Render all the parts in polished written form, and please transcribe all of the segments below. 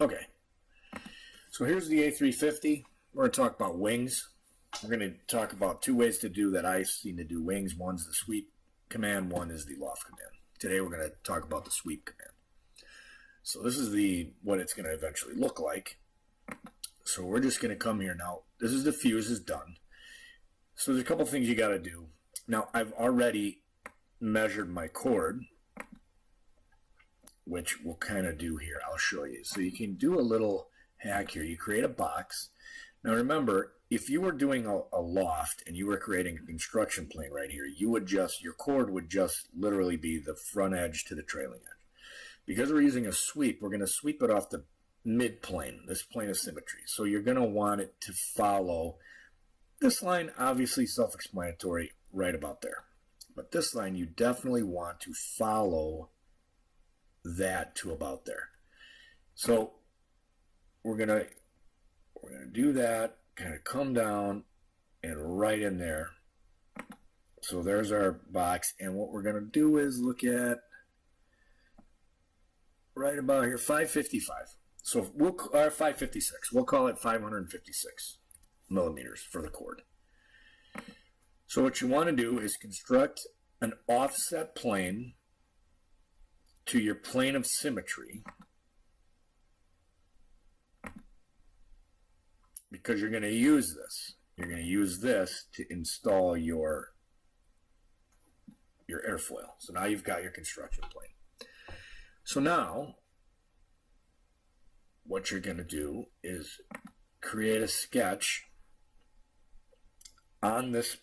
Okay, so here's the A350. We're going to talk about wings. We're going to talk about two ways to do that I've seen to do wings. One's the sweep command, one is the loft command. Today we're going to talk about the sweep command. So this is what it's going to eventually look like. So we're just going to come here now. This is the fuse is done. So there's a couple things you got to do. Now I've already measured my cord, which we'll kind of do here. I'll show you. So you can do a little hack here. You create a box. Now remember, if you were doing a loft and you were creating a construction plane right here, your cord would just literally be the front edge to the trailing edge. Because we're using a sweep, we're going to sweep it off the mid plane, this plane of symmetry. So you're going to want it to follow this line, obviously self-explanatory, right about there. But this line, you definitely want to follow that to about there. So we're gonna do that, kind of come down and right in there. So there's our box, and what we're gonna do is look at right about here, 555. So we'll 556. We'll call it 556 millimeters for the cord. So what you want to do is construct an offset plane to your plane of symmetry, because you're going to use this. You're going to use this to install your airfoil. So now you've got your construction plane. So now what you're going to do is create a sketch on this.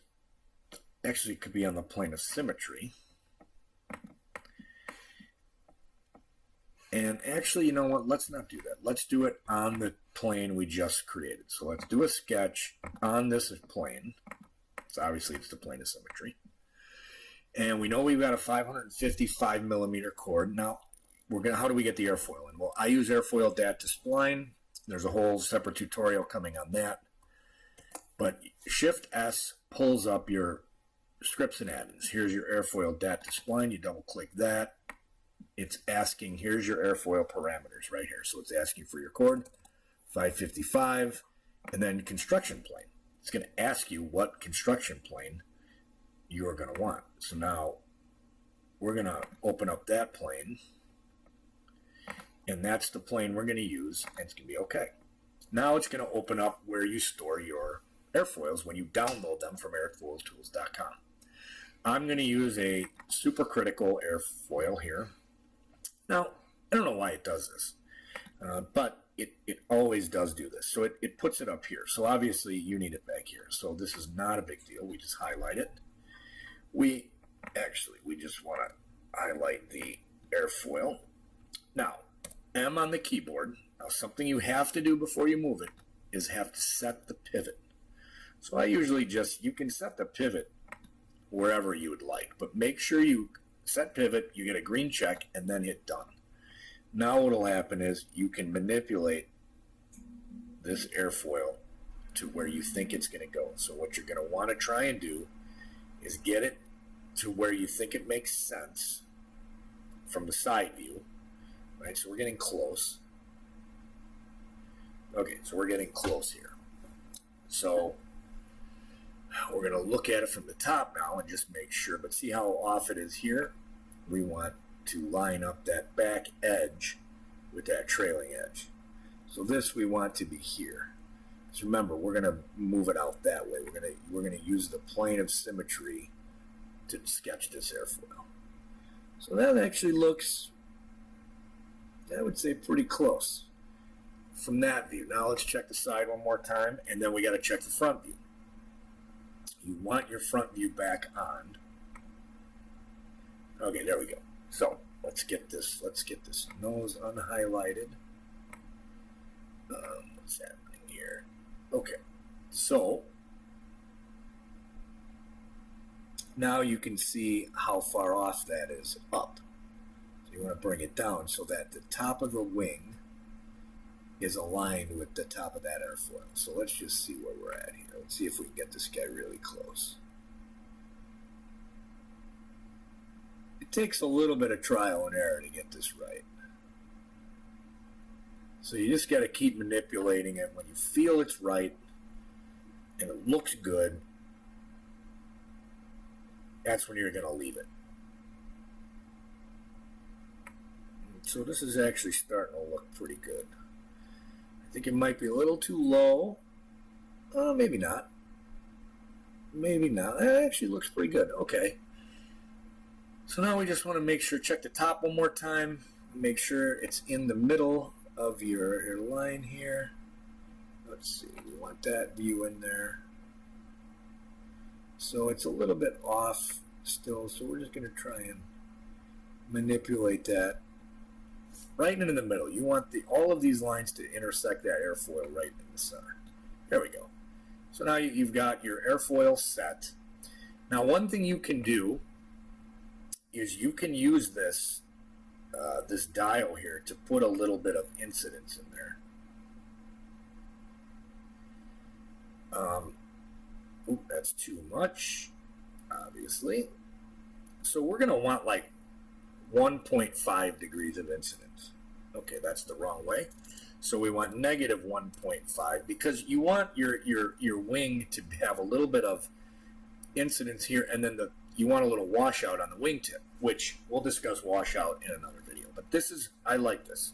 Actually, it could be on the plane of symmetry. And actually, you know what? Let's not do that. Let's do it on the plane we just created. So let's do a sketch on this plane. So obviously, it's the plane of symmetry. And we know we've got a 555 millimeter cord. Now, how do we get the airfoil in? Well, I use Airfoil Dat to spline. There's a whole separate tutorial coming on that. But Shift S pulls up your scripts and add-ins. Here's your Airfoil Dat to spline. You double click that. It's asking, here's your airfoil parameters right here. So it's asking for your cord, 555, and then construction plane. It's going to ask you what construction plane you are going to want. So now we're going to open up that plane, and that's the plane we're going to use, and it's going to be okay. Now it's going to open up where you store your airfoils when you download them from airfoiltools.com. I'm going to use a supercritical airfoil here. Now, I don't know why it does this, but it always does do this. So it puts it up here. So obviously you need it back here. So this is not a big deal. We just highlight it. We just want to highlight the airfoil. Now, M on the keyboard. Now, something you have to do before you move it is have to set the pivot. So I usually you can set the pivot wherever you would like, but make sure you set pivot, you get a green check, and then hit done. Now what will happen is you can manipulate this airfoil to where you think it's going to go. So what you're going to want to try and do is get it to where you think it makes sense from the side view. Right, so we're getting close. Okay, so we're getting close here. So we're going to look at it from the top now and just make sure, but see how off it is here? We want to line up that back edge with that trailing edge. So this we want to be here. So remember, we're going to move it out that way. We're going to use the plane of symmetry to sketch this airfoil. So that actually looks, I would say, pretty close from that view. Now let's check the side one more time, and then we got to check the front view. You want your front view back on. Okay, there we go. So let's get this nose unhighlighted. What's happening here? Okay, so now you can see how far off that is up. So you want to bring it down so that the top of the wing is aligned with the top of that airfoil. So let's just see where we're at here. Let's see if we can get this guy really close. It takes a little bit of trial and error to get this right. So you just got to keep manipulating it. When you feel it's right and it looks good, that's when you're going to leave it. So this is actually starting to look pretty good. I think it might be a little too low. Maybe not. Maybe not. It actually looks pretty good. Okay. So now we just want to make sure, check the top one more time. Make sure it's in the middle of your line here. Let's see. We want that view in there. So it's a little bit off still. So we're just going to try and manipulate that right into the middle. You want all of these lines to intersect that airfoil right in the center. There we go. So now you've got your airfoil set. Now one thing you can do is you can use this this dial here to put a little bit of incidence in there. That's too much, obviously. So we're going to want like 1.5 degrees of incidence. Okay, that's the wrong way. So we want negative 1.5 because you want your wing to have a little bit of incidence here, and then you want a little washout on the wingtip, which we'll discuss washout in another video. But this is, I like this.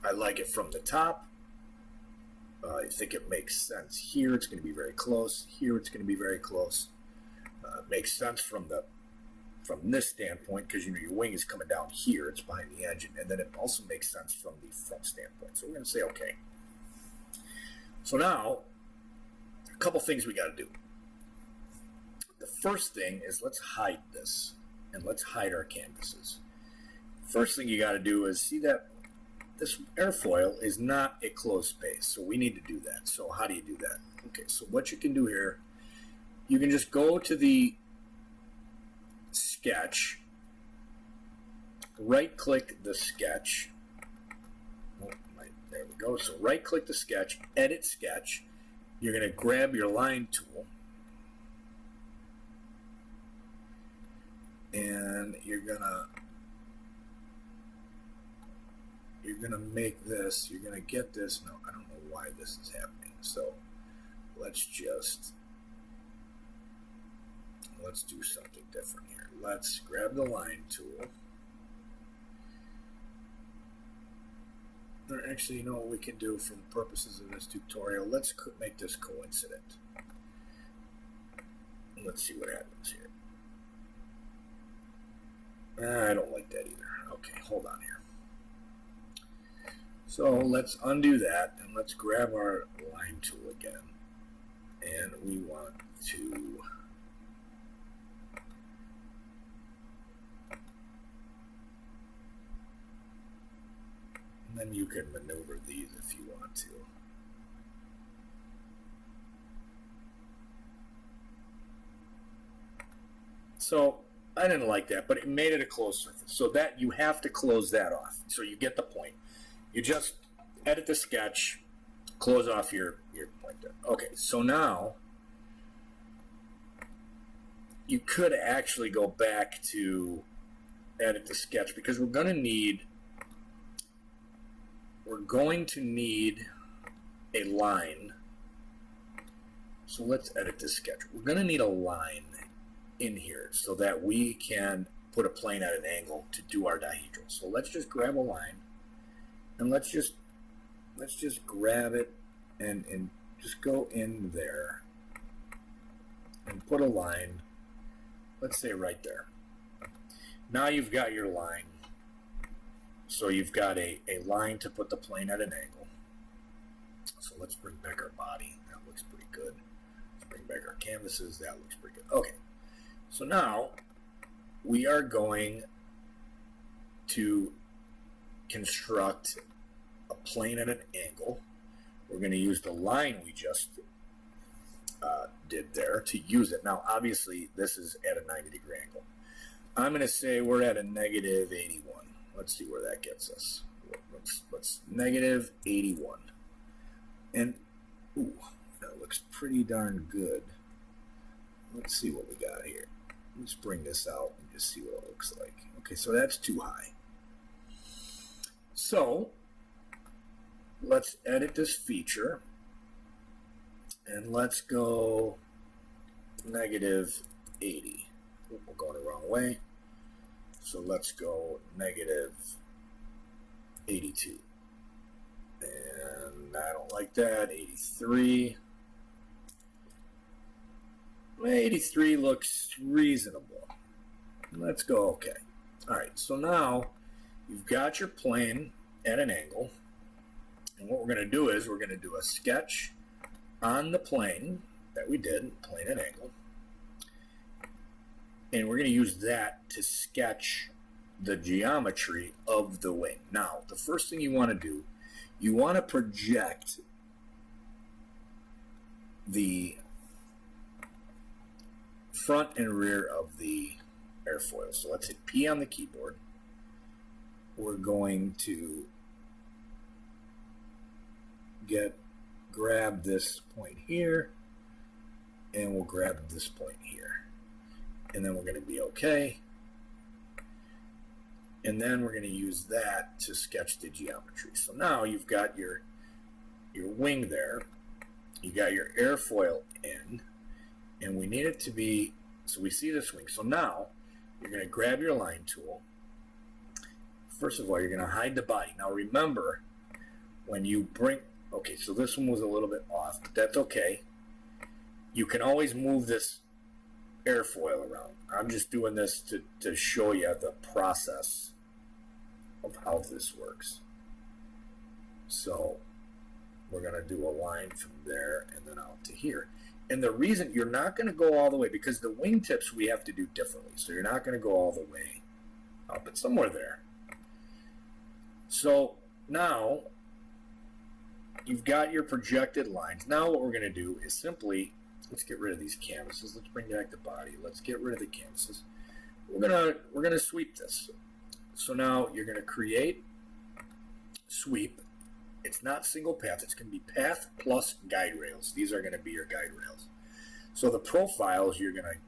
I like it from the top. I think it makes sense here. It's going to be very close. Here it's going to be very close. It makes sense from this standpoint because your wing is coming down here. It's behind the engine, and then it also makes sense from the front standpoint. So we're going to say okay. So now, a couple things we got to do. The first thing is let's hide this, and let's hide our canvases. First thing you got to do is see that this airfoil is not a closed space, so we need to do that. So how do you do that? Okay, so what you can do here, you can just go to the sketch, right-click the sketch. There we go. So right-click the sketch, edit sketch. You're going to grab your line tool, and you're gonna make this, you're gonna get this. No, I don't know why this is happening. So let's do something different here. Let's grab the line tool. Or actually, you know what we can do for the purposes of this tutorial? Let's make this coincident. Let's see what happens here. I don't like that either. Okay, hold on here. So let's undo that, and let's grab our line tool again. And we want to and then you can maneuver these if you want to. So I didn't like that, but it made it a closed surface. So that you have to close that off. So you get the point. You just edit the sketch, close off your point there. Okay, so now you could actually go back to edit the sketch because we're going to need a line. So let's edit this sketch. We're going to need a line in here so that we can put a plane at an angle to do our dihedral. So let's just grab a line, and let's just grab it and just go in there and put a line, let's say right there. Now you've got your line. So you've got a line to put the plane at an angle. So let's bring back our body. That looks pretty good. Let's bring back our canvases. That looks pretty good. Okay. So now we are going to construct a plane at an angle. We're going to use the line we just did there to use it. Now, obviously, this is at a 90-degree angle. I'm going to say we're at a negative 81. Let's see where that gets us. Let's negative 81. And, ooh, that looks pretty darn good. Let's see what we got here. Let's bring this out and just see what it looks like. Okay, so that's too high. So let's edit this feature, and let's go -80. Oop, we're going the wrong way. So let's go -82. And I don't like that. 83. 83 looks reasonable. Let's go okay. All right, so now you've got your plane at an angle. And what we're going to do is we're going to do a sketch on the plane that we did, plane at angle. And we're going to use that to sketch the geometry of the wing. Now, the first thing you want to do, you want to project the front and rear of the airfoil. So let's hit P on the keyboard. We're going to grab this point here, and we'll grab this point here. And then we're going to be okay. And then we're going to use that to sketch the geometry. So now you've got your wing there. You got your airfoil in, and we need it to be, so we see this wing. So now you're going to grab your line tool. First of all, you're going to hide the body. Now remember, when you bring, okay, so this one was a little bit off, but that's okay. You can always move this airfoil around. I'm just doing this to show you the process of how this works. So we're going to do a line from there and then out to here. And the reason you're not going to go all the way, because the wingtips we have to do differently. So you're not going to go all the way up, but somewhere there. So now you've got your projected lines. Now what we're going to do is simply, let's get rid of these canvases. Let's bring back the body. Let's get rid of the canvases. We're gonna sweep this. So now you're going to create sweep. It's not single path. It's going to be path plus guide rails. These are going to be your guide rails. So the profiles, you're going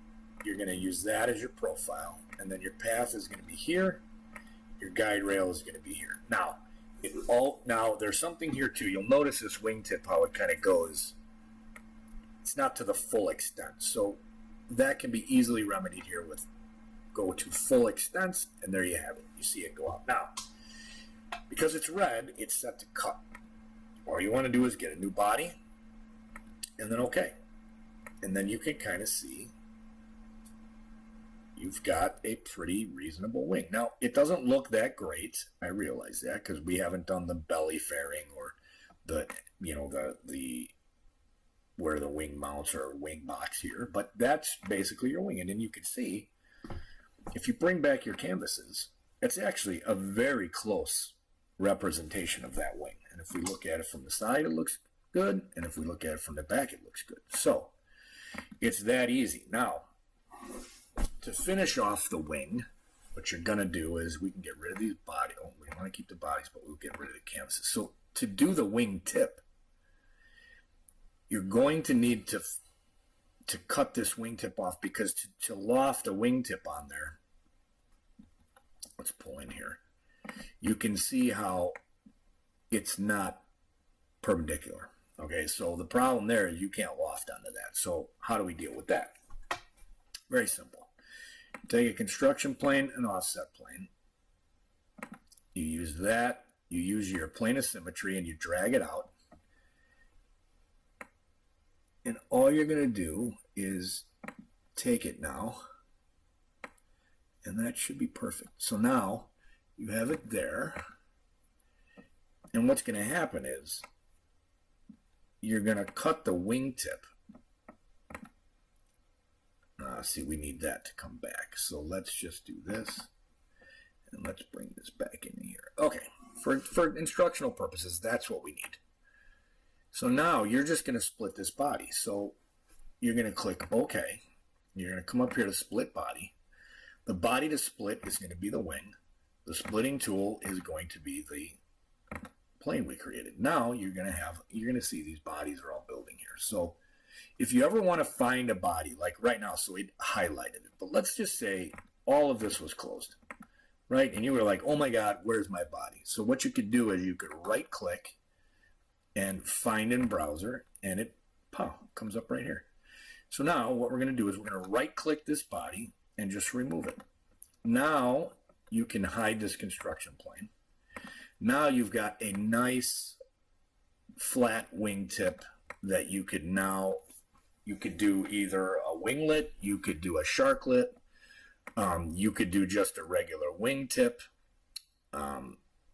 to use that as your profile, and then your path is going to be here. Your guide rail is going to be here. Now, now there's something here too. You'll notice this wingtip, how it kind of goes. It's not to the full extent. So that can be easily remedied here with go to full extent, and there you have it. You see it go up. Now, because it's red, it's set to cut. All you want to do is get a new body, and then okay. And then you can kind of see you've got a pretty reasonable wing. Now, it doesn't look that great. I realize that because we haven't done the belly fairing or the where the wing mounts or wing box here, but that's basically your wing. And then you can see, if you bring back your canvases, it's actually a very close representation of that wing. And if we look at it from the side, it looks good. And if we look at it from the back, it looks good. So it's that easy. Now, to finish off the wing, what you're going to do is we can get rid of these bodies. Oh, we want to keep the bodies, but we'll get rid of the canvases. So to do the wing tip, you're going to need to cut this wingtip off, because to loft a wingtip on there, let's pull in here, you can see how it's not perpendicular. Okay, so the problem there is you can't loft onto that. So how do we deal with that? Very simple. Take a construction plane, an offset plane. You use that. You use your plane of symmetry and you drag it out. And all you're going to do is take it now, and that should be perfect. So now you have it there, and what's going to happen is you're going to cut the wingtip. See, we need that to come back. So let's just do this, and let's bring this back in here. Okay, for instructional purposes, that's what we need. So now you're just going to split this body. So you're going to click OK. You're going to come up here to split body. The body to split is going to be the wing. The splitting tool is going to be the plane we created. Now you're going to see these bodies are all building here. So if you ever want to find a body, like right now, so we highlighted it, but let's just say all of this was closed, right? And you were like, oh my God, where's my body? So what you could do is you could right click and find in browser, and it comes up right here. So now what we're going to do is we're going to right click this body and just remove it. Now you can hide this construction plane. Now you've got a nice flat wingtip that you could do either a winglet, you could do a sharklet, you could do just a regular wingtip,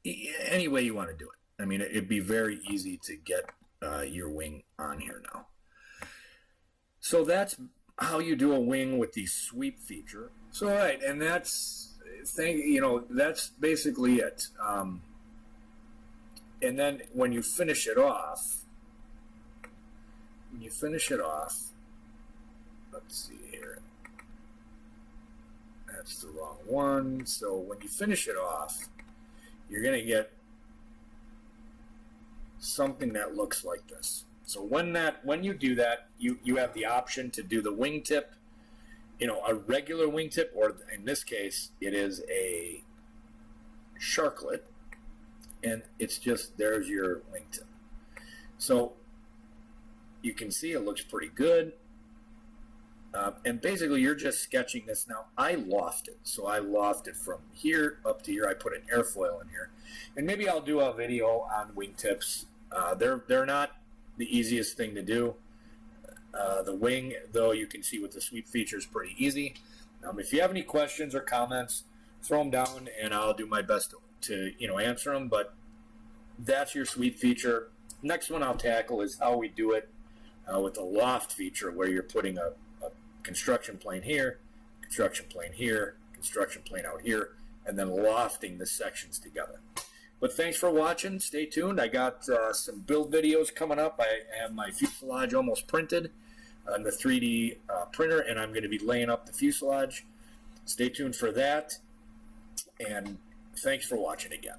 any way you want to do it. I mean, it'd be very easy to get your wing on here now. So that's how you do a wing with the sweep feature. So, all right, and that's basically it. And then when you finish it off, let's see here. That's the wrong one. So when you finish it off, you're going to get something that looks like this. So when you do that, you have the option to do the wingtip, a regular wingtip, or in this case, it is a sharklet, and it's just, there's your wingtip. So you can see it looks pretty good. And basically, you're just sketching this. Now, I lofted. So I lofted from here up to here. I put an airfoil in here. And maybe I'll do a video on wingtips. They're not the easiest thing to do. The wing, though, you can see with the sweep feature is pretty easy. If you have any questions or comments, throw them down, and I'll do my best to answer them. But that's your sweep feature. Next one I'll tackle is how we do it with the loft feature, where you're putting a construction plane here, construction plane here, construction plane out here, and then lofting the sections together. But thanks for watching. Stay tuned. I got some build videos coming up. I have my fuselage almost printed on the 3D printer, and I'm going to be laying up the fuselage. Stay tuned for that, and thanks for watching again.